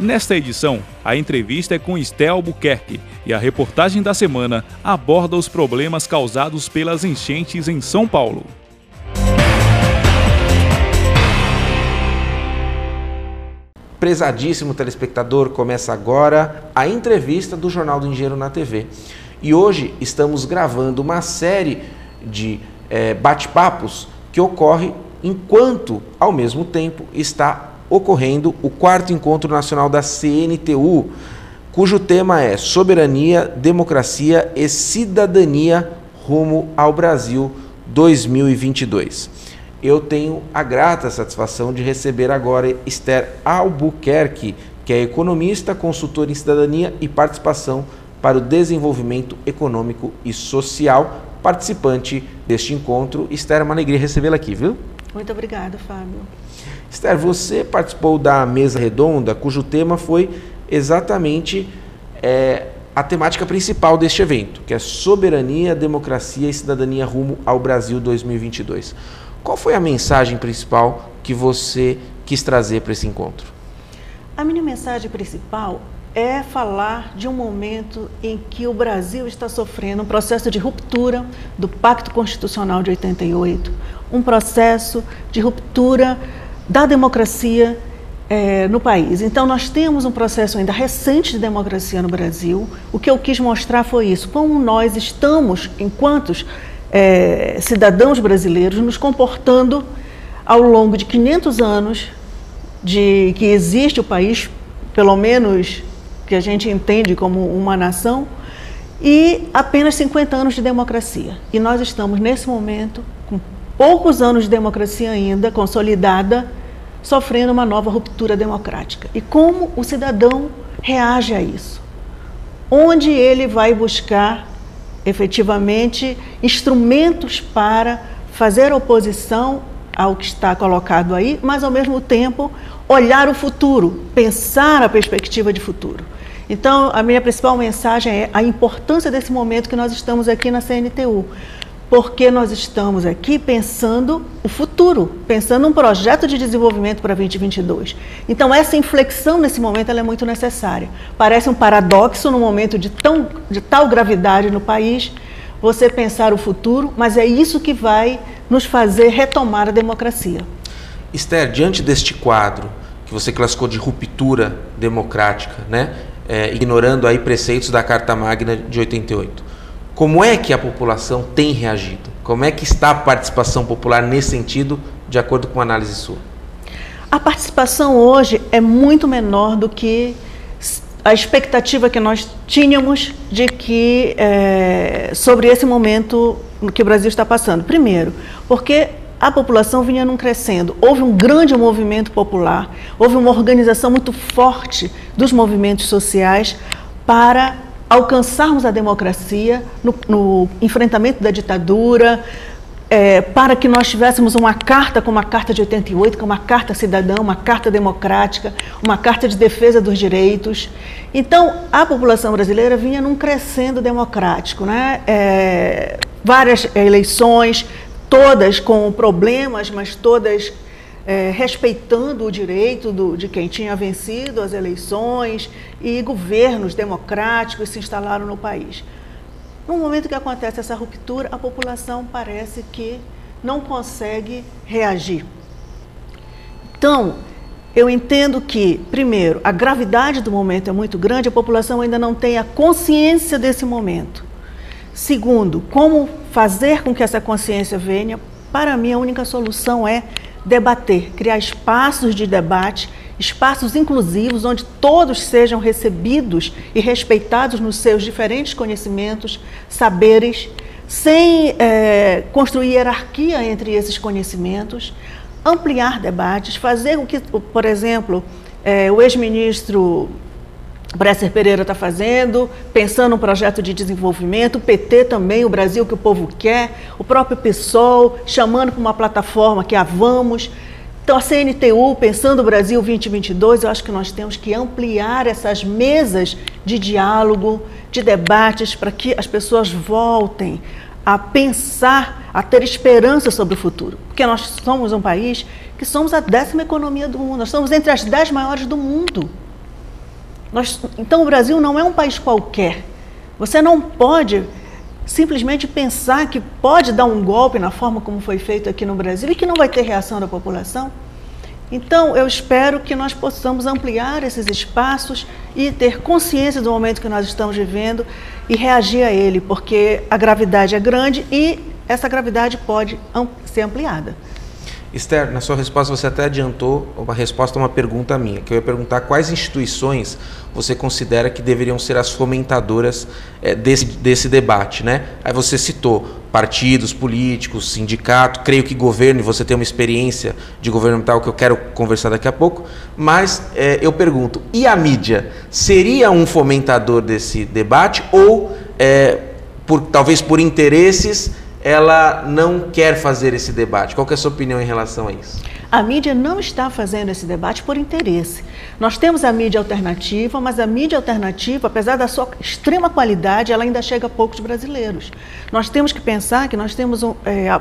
Nesta edição, a entrevista é com Esther Albuquerque e a reportagem da semana aborda os problemas causados pelas enchentes em São Paulo. Prezadíssimo telespectador, começa agora a entrevista do Jornal do Engenheiro na TV. E hoje estamos gravando uma série de bate-papos que ocorre enquanto, ao mesmo tempo, está ocorrendo o 4º Encontro Nacional da CNTU, cujo tema é Soberania, Democracia e Cidadania rumo ao Brasil 2022. Eu tenho a grata satisfação de receber agora Esther Albuquerque, que é economista, consultora em cidadania e participação para o desenvolvimento econômico e social, participante deste encontro. Esther, é uma alegria recebê-la aqui, viu? Muito obrigada, Fábio. Esther, você participou da mesa redonda, cujo tema foi exatamente a temática principal deste evento, que é Soberania, Democracia e Cidadania rumo ao Brasil 2022. Qual foi a mensagem principal que você quis trazer para esse encontro? A minha mensagem principal é falar de um momento em que o Brasil está sofrendo um processo de ruptura do Pacto Constitucional de 88, um processo de ruptura da democracia no país. Então, nós temos um processo ainda recente de democracia no Brasil. O que eu quis mostrar foi isso, como nós estamos, enquanto cidadãos brasileiros, nos comportando ao longo de 500 anos de que existe o país, pelo menos que a gente entende como uma nação, e apenas 50 anos de democracia. E nós estamos, nesse momento, com poucos anos de democracia ainda consolidada, sofrendo uma nova ruptura democrática. E como o cidadão reage a isso? Onde ele vai buscar, efetivamente, instrumentos para fazer oposição ao que está colocado aí, mas, ao mesmo tempo, olhar o futuro, pensar a perspectiva de futuro. Então, a minha principal mensagem é a importância desse momento que nós estamos aqui na CNTU, porque nós estamos aqui pensando o futuro, pensando um projeto de desenvolvimento para 2022. Então, essa inflexão nesse momento ela é muito necessária. Parece um paradoxo num momento de tal gravidade no país, você pensar o futuro, mas é isso que vai nos fazer retomar a democracia. Esther, diante deste quadro que você classificou de ruptura democrática, né? Ignorando aí preceitos da Carta Magna de 88, como é que a população tem reagido? Como é que está a participação popular nesse sentido, de acordo com a análise sua? A participação hoje é muito menor do que a expectativa que nós tínhamos de que sobre esse momento que o Brasil está passando. Primeiro, porque a população vinha num crescendo. Houve um grande movimento popular, houve uma organização muito forte dos movimentos sociais para alcançarmos a democracia no enfrentamento da ditadura, para que nós tivéssemos uma carta como a Carta de 88, que é uma carta cidadã, uma carta democrática, uma carta de defesa dos direitos. Então, a população brasileira vinha num crescendo democrático, né? Várias eleições, todas com problemas, mas todas respeitando o direito de quem tinha vencido as eleições, e governos democráticos se instalaram no país. No momento que acontece essa ruptura, a população parece que não consegue reagir. Então, eu entendo que, primeiro, a gravidade do momento é muito grande, a população ainda não tem a consciência desse momento. Segundo, como fazer com que essa consciência venha? Para mim, a única solução é debater, criar espaços de debate, espaços inclusivos, onde todos sejam recebidos e respeitados nos seus diferentes conhecimentos, saberes, sem construir hierarquia entre esses conhecimentos, ampliar debates, fazer o que, por exemplo, o ex-ministro Bresser Pereira está fazendo, pensando um projeto de desenvolvimento, o PT também, o Brasil que o povo quer, o próprio PSOL chamando para uma plataforma que é a Vamos. Então, a CNTU, pensando o Brasil 2022, eu acho que nós temos que ampliar essas mesas de diálogo, de debates, para que as pessoas voltem a pensar, a ter esperança sobre o futuro. Porque nós somos um país que somos a 10ª economia do mundo, nós estamos entre as 10 maiores do mundo. Então o Brasil não é um país qualquer. Você não pode simplesmente pensar que pode dar um golpe na forma como foi feito aqui no Brasil e que não vai ter reação da população. Então, eu espero que nós possamos ampliar esses espaços e ter consciência do momento que nós estamos vivendo e reagir a ele, porque a gravidade é grande e essa gravidade pode ser ampliada. Esther, na sua resposta você até adiantou uma resposta a uma pergunta minha, que eu ia perguntar quais instituições você considera que deveriam ser as fomentadoras desse debate, né? Aí você citou partidos políticos, sindicato, creio que governo, e você tem uma experiência de governamental que eu quero conversar daqui a pouco, mas eu pergunto, e a mídia seria um fomentador desse debate ou, talvez por interesses, ela não quer fazer esse debate? Qual que é a sua opinião em relação a isso? A mídia não está fazendo esse debate por interesse. Nós temos a mídia alternativa, mas a mídia alternativa, apesar da sua extrema qualidade, ela ainda chega a poucos brasileiros. Nós temos que pensar que nós temos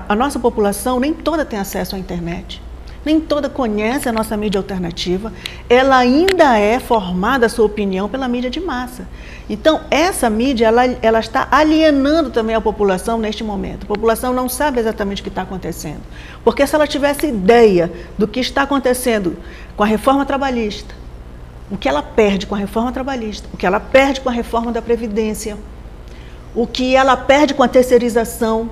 a nossa população nem toda tem acesso à internet. Nem toda conhece a nossa mídia alternativa, ela ainda é formada a sua opinião pela mídia de massa. Então, essa mídia, ela está alienando também a população neste momento. A população não sabe exatamente o que está acontecendo. Porque se ela tivesse ideia do que está acontecendo com a reforma trabalhista, o que ela perde com a reforma trabalhista, o que ela perde com a reforma da Previdência, o que ela perde com a terceirização,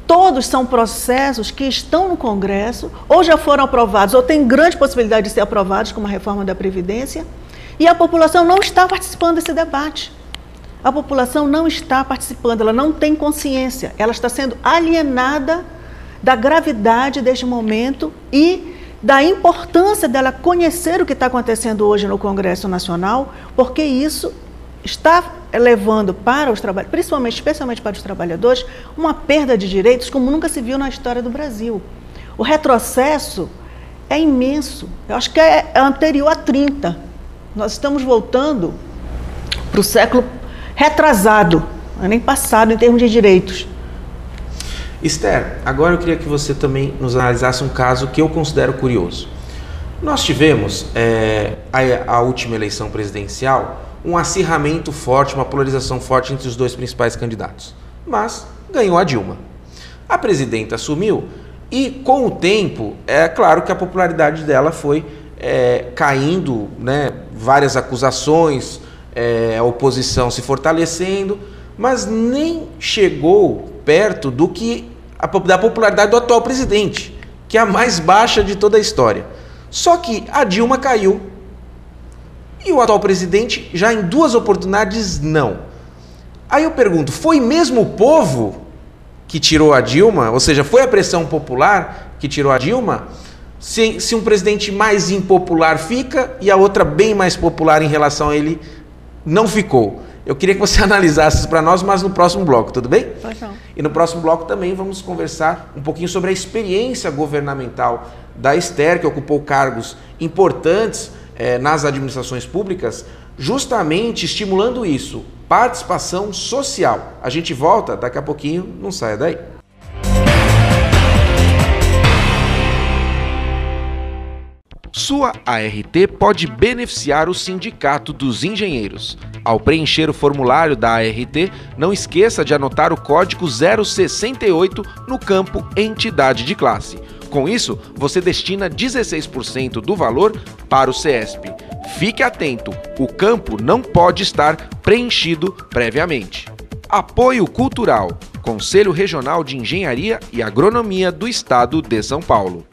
todos são processos que estão no Congresso, ou já foram aprovados, ou têm grande possibilidade de ser aprovados, como a reforma da Previdência, e a população não está participando desse debate. A população não está participando, ela não tem consciência, ela está sendo alienada da gravidade deste momento e da importância dela conhecer o que está acontecendo hoje no Congresso Nacional, porque isso está levando para os trabalhadores, principalmente, especialmente para os trabalhadores, uma perda de direitos como nunca se viu na história do Brasil. O retrocesso é imenso, eu acho que é anterior a 30. Nós estamos voltando para o século retrasado, não é nem passado em termos de direitos. Esther, agora eu queria que você também nos analisasse um caso que eu considero curioso. Nós tivemos, a última eleição presidencial, um acirramento forte, uma polarização forte entre os dois principais candidatos. Mas ganhou a Dilma. A presidenta assumiu e, com o tempo, é claro que a popularidade dela foi caindo, né? Várias acusações, a oposição se fortalecendo, mas nem chegou perto da popularidade do atual presidente, que é a mais baixa de toda a história. Só que a Dilma caiu e o atual presidente já em 2 oportunidades não. Aí eu pergunto, foi mesmo o povo que tirou a Dilma? Ou seja, foi a pressão popular que tirou a Dilma? Se um presidente mais impopular fica e a outra bem mais popular em relação a ele não ficou. Eu queria que você analisasse isso para nós, mas no próximo bloco, tudo bem? Pode não. E no próximo bloco também vamos conversar um pouquinho sobre a experiência governamental da Esther, que ocupou cargos importantes nas administrações públicas, justamente estimulando isso, participação social. A gente volta daqui a pouquinho, não saia daí. Sua ART pode beneficiar o Sindicato dos Engenheiros. Ao preencher o formulário da ART, não esqueça de anotar o código 068 no campo Entidade de Classe. Com isso, você destina 16% do valor para o CESP. Fique atento, o campo não pode estar preenchido previamente. Apoio Cultural, Conselho Regional de Engenharia e Agronomia do Estado de São Paulo.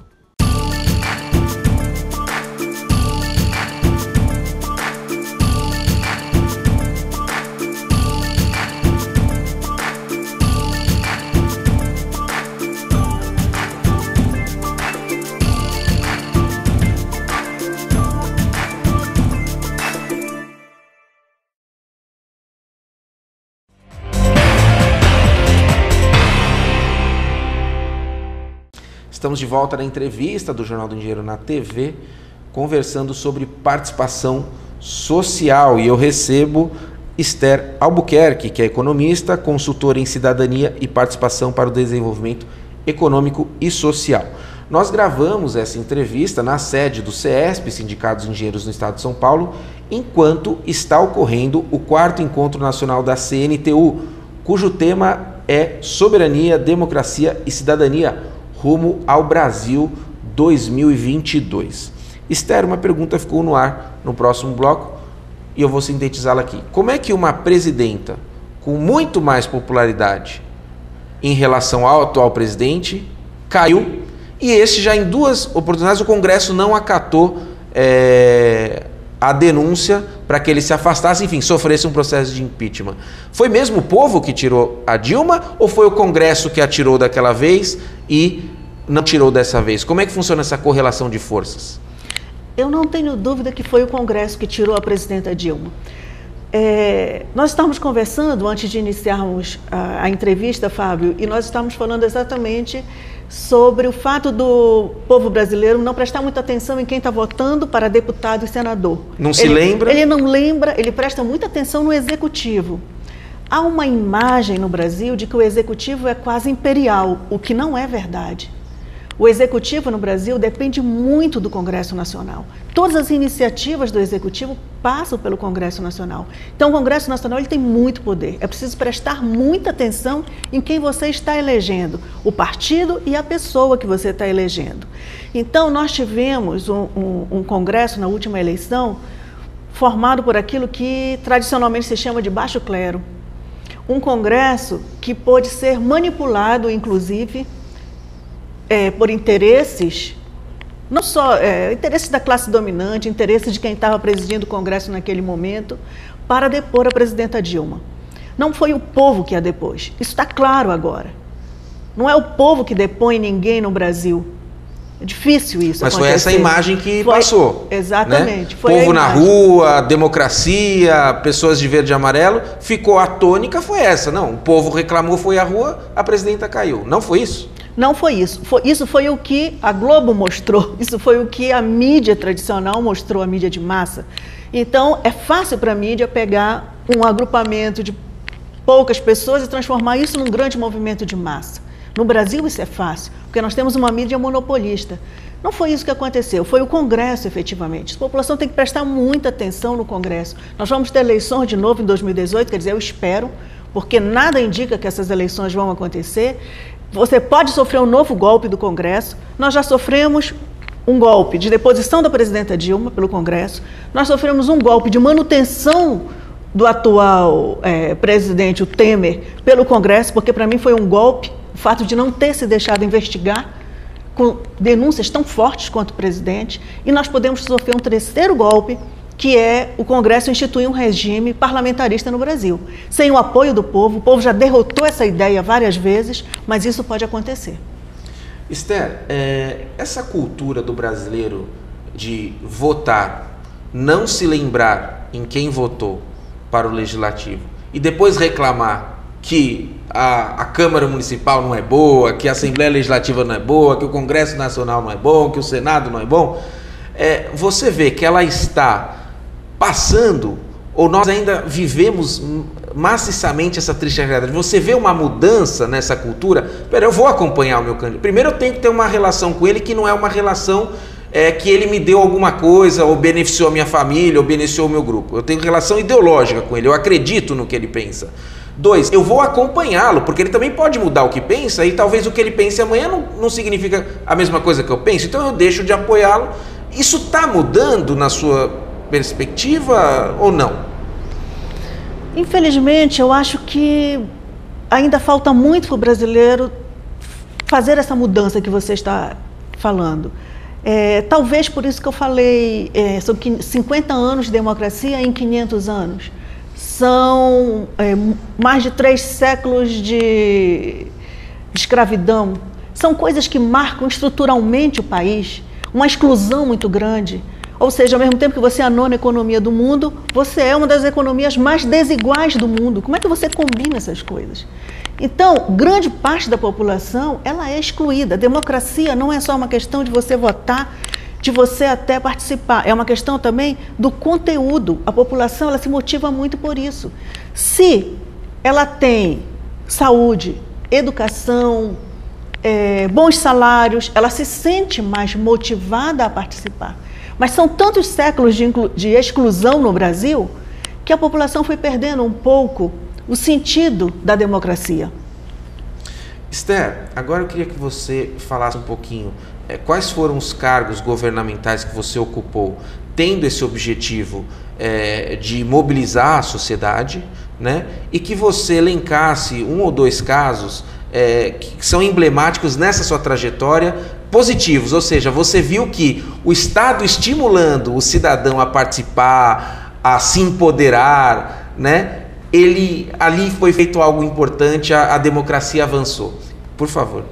Estamos de volta na entrevista do Jornal do Engenheiro na TV, conversando sobre participação social. E eu recebo Esther Albuquerque, que é economista, consultora em cidadania e participação para o desenvolvimento econômico e social. Nós gravamos essa entrevista na sede do CESP, Sindicato dos Engenheiros no Estado de São Paulo, enquanto está ocorrendo o 4º Encontro Nacional da CNTU, cujo tema é Soberania, Democracia e Cidadania rumo ao Brasil 2022. Esther, uma pergunta ficou no ar no próximo bloco e eu vou sintetizá-la aqui. Como é que uma presidenta com muito mais popularidade em relação ao atual presidente caiu, e este já em 2 oportunidades o Congresso não acatou a denúncia para que ele se afastasse, enfim, sofresse um processo de impeachment? Foi mesmo o povo que tirou a Dilma ou foi o Congresso que a tirou daquela vez e não tirou dessa vez? Como é que funciona essa correlação de forças? Eu não tenho dúvida que foi o Congresso que tirou a presidenta Dilma. Nós estávamos conversando antes de iniciarmos a entrevista, Fábio, e nós estávamos falando exatamente sobre o fato do povo brasileiro não prestar muita atenção em quem está votando para deputado e senador. Não se lembra? Ele não lembra, ele presta muita atenção no executivo. Há uma imagem no Brasil de que o executivo é quase imperial, o que não é verdade. O executivo no Brasil depende muito do Congresso Nacional. Todas as iniciativas do executivo passam pelo Congresso Nacional. Então, o Congresso Nacional ele tem muito poder. É preciso prestar muita atenção em quem você está elegendo, o partido e a pessoa que você está elegendo. Então, nós tivemos um Congresso na última eleição formado por aquilo que tradicionalmente se chama de baixo clero. Um Congresso que pôde ser manipulado, inclusive, por interesses, não só interesses da classe dominante, interesses de quem estava presidindo o Congresso naquele momento, para depor a presidenta Dilma. Não foi o povo que a depôs, isso está claro agora. Não é o povo que depõe ninguém no Brasil. É difícil isso Mas acontecer. foi essa imagem que passou. Exatamente. Né? Foi povo na rua, democracia, pessoas de verde e amarelo, ficou a tônica, foi essa. Não, o povo reclamou, foi à rua, a presidenta caiu. Não foi isso? Não foi isso. Isso foi o que a Globo mostrou, isso foi o que a mídia tradicional mostrou, a mídia de massa. Então, é fácil para a mídia pegar um agrupamento de poucas pessoas e transformar isso num grande movimento de massa. No Brasil isso é fácil, porque nós temos uma mídia monopolista. Não foi isso que aconteceu, foi o Congresso, efetivamente. A população tem que prestar muita atenção no Congresso. Nós vamos ter eleições de novo em 2018, quer dizer, eu espero, porque nada indica que essas eleições vão acontecer. Você pode sofrer um novo golpe do Congresso. Nós já sofremos um golpe de deposição da presidenta Dilma pelo Congresso. Nós sofremos um golpe de manutenção do atual presidente, o Temer, pelo Congresso, porque para mim foi um golpe o fato de não ter se deixado investigar com denúncias tão fortes quanto o presidente. E nós podemos sofrer um 3º golpe, que é o Congresso instituir um regime parlamentarista no Brasil. Sem o apoio do povo, o povo já derrotou essa ideia várias vezes, mas isso pode acontecer. Esther, essa cultura do brasileiro de votar, não se lembrar em quem votou para o Legislativo e depois reclamar que a Câmara Municipal não é boa, que a Assembleia Legislativa não é boa, que o Congresso Nacional não é bom, que o Senado não é bom, você vê que ela está passando, ou nós ainda vivemos maciçamente essa triste realidade? Você vê uma mudança nessa cultura? Pera, eu vou acompanhar o meu candidato. Primeiro eu tenho que ter uma relação com ele que não é uma relação que ele me deu alguma coisa, ou beneficiou a minha família, ou beneficiou o meu grupo. Eu tenho relação ideológica com ele, eu acredito no que ele pensa. 2, eu vou acompanhá-lo, porque ele também pode mudar o que pensa, e talvez o que ele pense amanhã não significa a mesma coisa que eu penso, então eu deixo de apoiá-lo. Isso está mudando na sua perspectiva ou não? Infelizmente, eu acho que ainda falta muito para o brasileiro fazer essa mudança que você está falando. Talvez por isso que eu falei sobre 50 anos de democracia em 500 anos. São mais de 3 séculos de escravidão. São coisas que marcam estruturalmente o país, uma exclusão muito grande. Ou seja, ao mesmo tempo que você é a 9ª economia do mundo, você é uma das economias mais desiguais do mundo. Como é que você combina essas coisas? Então, grande parte da população, ela é excluída. A democracia não é só uma questão de você votar, de você até participar. É uma questão também do conteúdo. A população, ela se motiva muito por isso. Se ela tem saúde, educação, bons salários, ela se sente mais motivada a participar. Mas são tantos séculos de exclusão no Brasil que a população foi perdendo um pouco o sentido da democracia. Esther, agora eu queria que você falasse um pouquinho quais foram os cargos governamentais que você ocupou tendo esse objetivo de mobilizar a sociedade, né? E que você elencasse um ou dois casos que são emblemáticos nessa sua trajetória, positivos, ou seja, você viu que o Estado estimulando o cidadão a participar, a se empoderar, né? Ali foi feito algo importante, a democracia avançou. Por favor.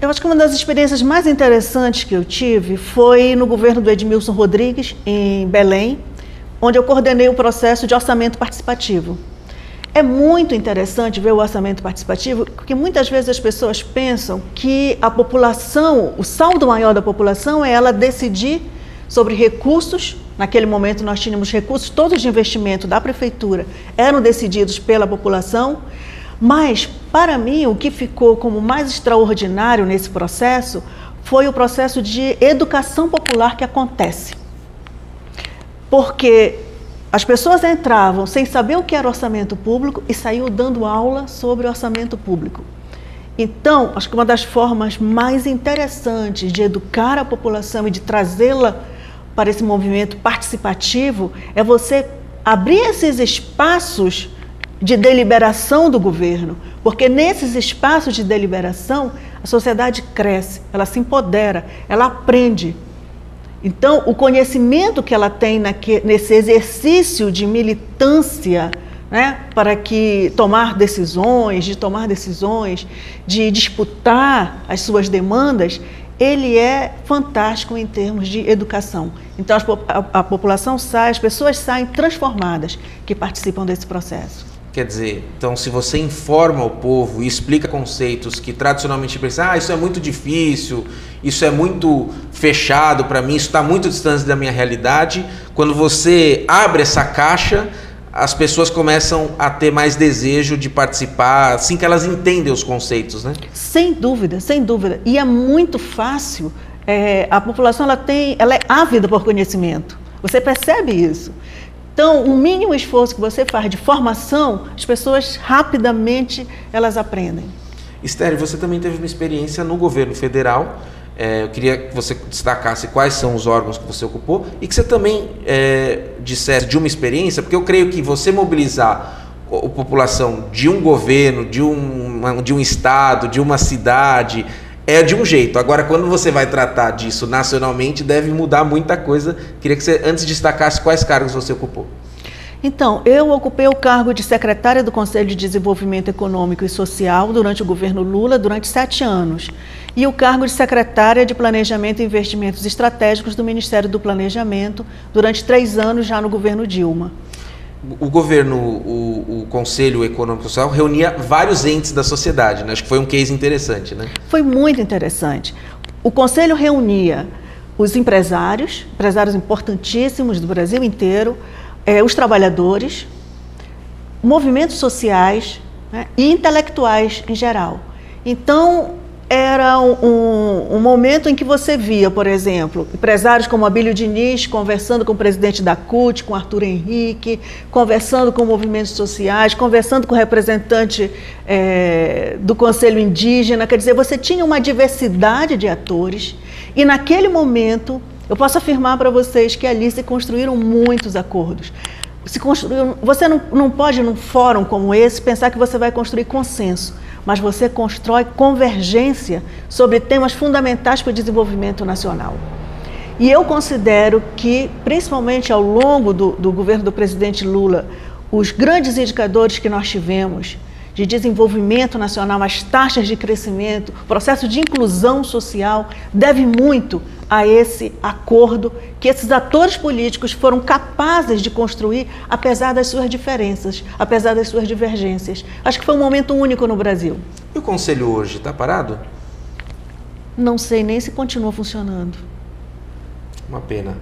Eu acho que uma das experiências mais interessantes que eu tive foi no governo do Edmilson Rodrigues, em Belém, onde eu coordenei o processo de orçamento participativo. É muito interessante ver o orçamento participativo, porque muitas vezes as pessoas pensam que a população, o saldo maior da população é ela decidir sobre recursos. Naquele momento nós tínhamos recursos todos de investimento da prefeitura, eram decididos pela população, mas para mim o que ficou como mais extraordinário nesse processo foi o processo de educação popular que acontece. Porque as pessoas entravam sem saber o que era orçamento público e saíam dando aula sobre orçamento público. Então, acho que uma das formas mais interessantes de educar a população e de trazê-la para esse movimento participativo é você abrir esses espaços de deliberação do governo, porque nesses espaços de deliberação a sociedade cresce, ela se empodera, ela aprende. Então, o conhecimento que ela tem nesse exercício de militância, né, para tomar decisões, de disputar as suas demandas, ele é fantástico em termos de educação. Então, a população sai, as pessoas saem transformadas que participam desse processo. Quer dizer, então se você informa o povo e explica conceitos que tradicionalmente pensam, isso é muito difícil, isso é muito fechado para mim, isso está muito distante da minha realidade, quando você abre essa caixa, as pessoas começam a ter mais desejo de participar, assim que elas entendem os conceitos, né? Sem dúvida, sem dúvida. E é muito fácil, a população ela é ávida por conhecimento, você percebe isso. Então, o mínimo esforço que você faz de formação, as pessoas rapidamente elas aprendem. Esther, você também teve uma experiência no governo federal. Eu queria que você destacasse quais são os órgãos que você ocupou e que você também dissesse de uma experiência, porque eu creio que você mobilizar a população de um governo, de um estado, de uma cidade, é de um jeito. Agora, quando você vai tratar disso nacionalmente, deve mudar muita coisa. Queria que você, antes, destacasse quais cargos você ocupou. Então, eu ocupei o cargo de secretária do Conselho de Desenvolvimento Econômico e Social durante o governo Lula, durante 7 anos. E o cargo de secretária de Planejamento e Investimentos Estratégicos do Ministério do Planejamento, durante 3 anos, já no governo Dilma. O governo, o Conselho Econômico e Social reunia vários entes da sociedade, né? Acho que foi um case interessante, né? Foi muito interessante. O Conselho reunia os empresários importantíssimos do Brasil inteiro, os trabalhadores, movimentos sociais, né, e intelectuais em geral. Então, era um momento em que você via, por exemplo, empresários como Abílio Diniz conversando com o presidente da CUT, com Arthur Henrique, conversando com movimentos sociais, conversando com o representante do Conselho Indígena. Quer dizer, você tinha uma diversidade de atores e naquele momento, eu posso afirmar para vocês que ali se construíram muitos acordos. Você não pode, num fórum como esse, pensar que você vai construir consenso, mas você constrói convergência sobre temas fundamentais para o desenvolvimento nacional. E eu considero que, principalmente ao longo do governo do presidente Lula, os grandes indicadores que nós tivemos de desenvolvimento nacional, as taxas de crescimento, o processo de inclusão social, deve muito a esse acordo que esses atores políticos foram capazes de construir, apesar das suas diferenças, apesar das suas divergências. Acho que foi um momento único no Brasil. E o Conselho hoje está parado? Não sei nem se continua funcionando. Uma pena.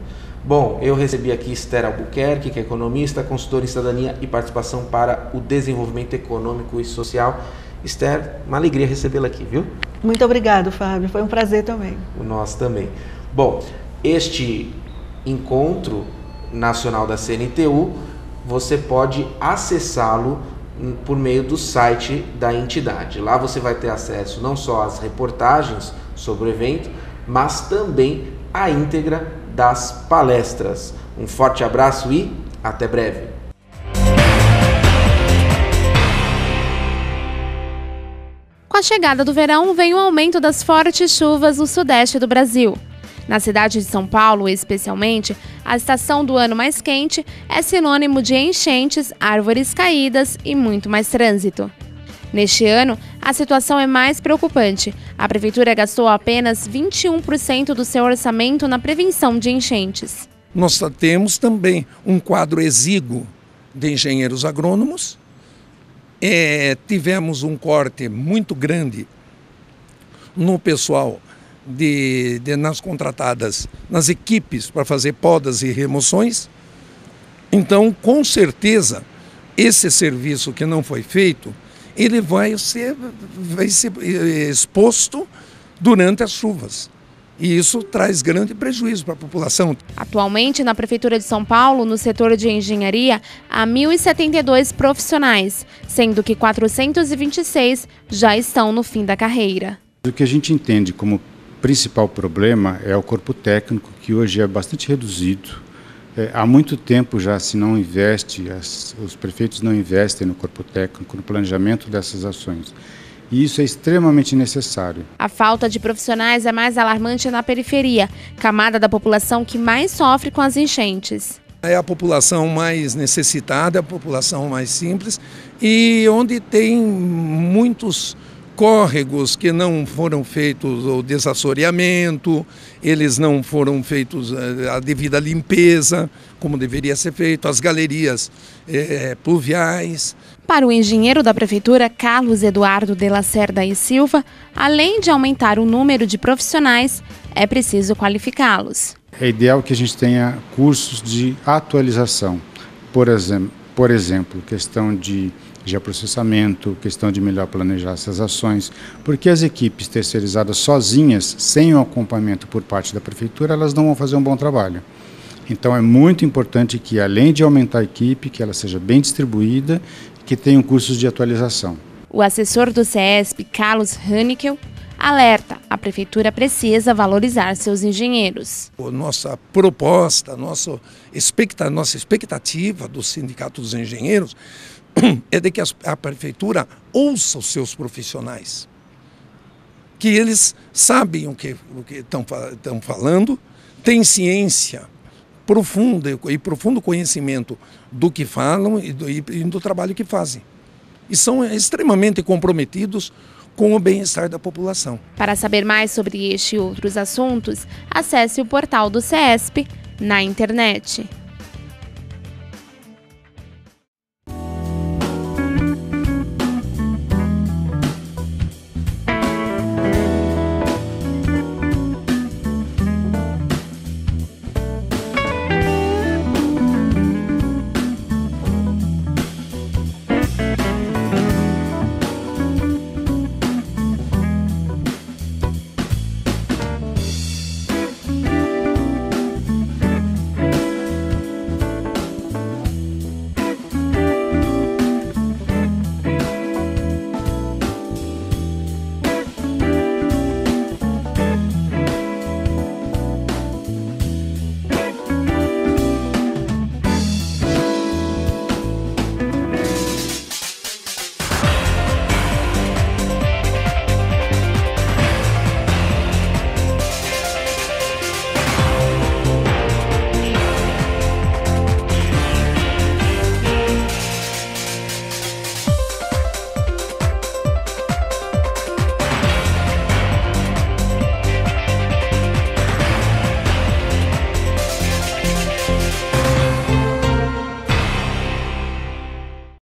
Bom, eu recebi aqui Esther Albuquerque, que é economista, consultora em cidadania e participação para o desenvolvimento econômico e social. Esther, uma alegria recebê-la aqui, viu? Muito obrigado, Fábio. Foi um prazer também. O nosso também. Bom, este encontro nacional da CNTU, você pode acessá-lo por meio do site da entidade. Lá você vai ter acesso não só às reportagens sobre o evento, mas também à íntegra das palestras. Um forte abraço e até breve! Com a chegada do verão, vem o aumento das fortes chuvas no sudeste do Brasil. Na cidade de São Paulo, especialmente, a estação do ano mais quente é sinônimo de enchentes, árvores caídas e muito mais trânsito. Neste ano, a situação é mais preocupante. A Prefeitura gastou apenas 21% do seu orçamento na prevenção de enchentes. Nós temos também um quadro exíguo de engenheiros agrônomos. Tivemos um corte muito grande no pessoal nas contratadas, nas equipes para fazer podas e remoções. Então, com certeza, esse serviço que não foi feito, ele vai ser exposto durante as chuvas. E isso traz grande prejuízo para a população. Atualmente, na Prefeitura de São Paulo, no setor de engenharia, há 1.072 profissionais, sendo que 426 já estão no fim da carreira. O que a gente entende como principal problema é o corpo técnico, que hoje é bastante reduzido. Há muito tempo já se não investe, os prefeitos não investem no corpo técnico, no planejamento dessas ações. E isso é extremamente necessário. A falta de profissionais é mais alarmante na periferia, camada da população que mais sofre com as enchentes. É a população mais necessitada, a população mais simples e onde tem muitos córregos que não foram feitos o desassoreamento, eles não foram feitos a devida limpeza, como deveria ser feito, as galerias pluviais. Para o engenheiro da Prefeitura, Carlos Eduardo de Lacerda e Silva, além de aumentar o número de profissionais, é preciso qualificá-los. É ideal que a gente tenha cursos de atualização, por exemplo, questão de geoprocessamento, questão de melhor planejar essas ações, porque as equipes terceirizadas sozinhas, sem o acompanhamento por parte da Prefeitura, elas não vão fazer um bom trabalho. Então é muito importante que, além de aumentar a equipe, que ela seja bem distribuída, que tenham cursos de atualização. O assessor do CESP, Carlos Hannickel, alerta: a Prefeitura precisa valorizar seus engenheiros. Nossa proposta, nossa expectativa do Sindicato dos Engenheiros é de que a Prefeitura ouça os seus profissionais, que eles sabem o que estão falando, têm ciência profunda e profundo conhecimento do que falam e do trabalho que fazem. E são extremamente comprometidos com o bem-estar da população. Para saber mais sobre este e outros assuntos, acesse o portal do CESP na internet.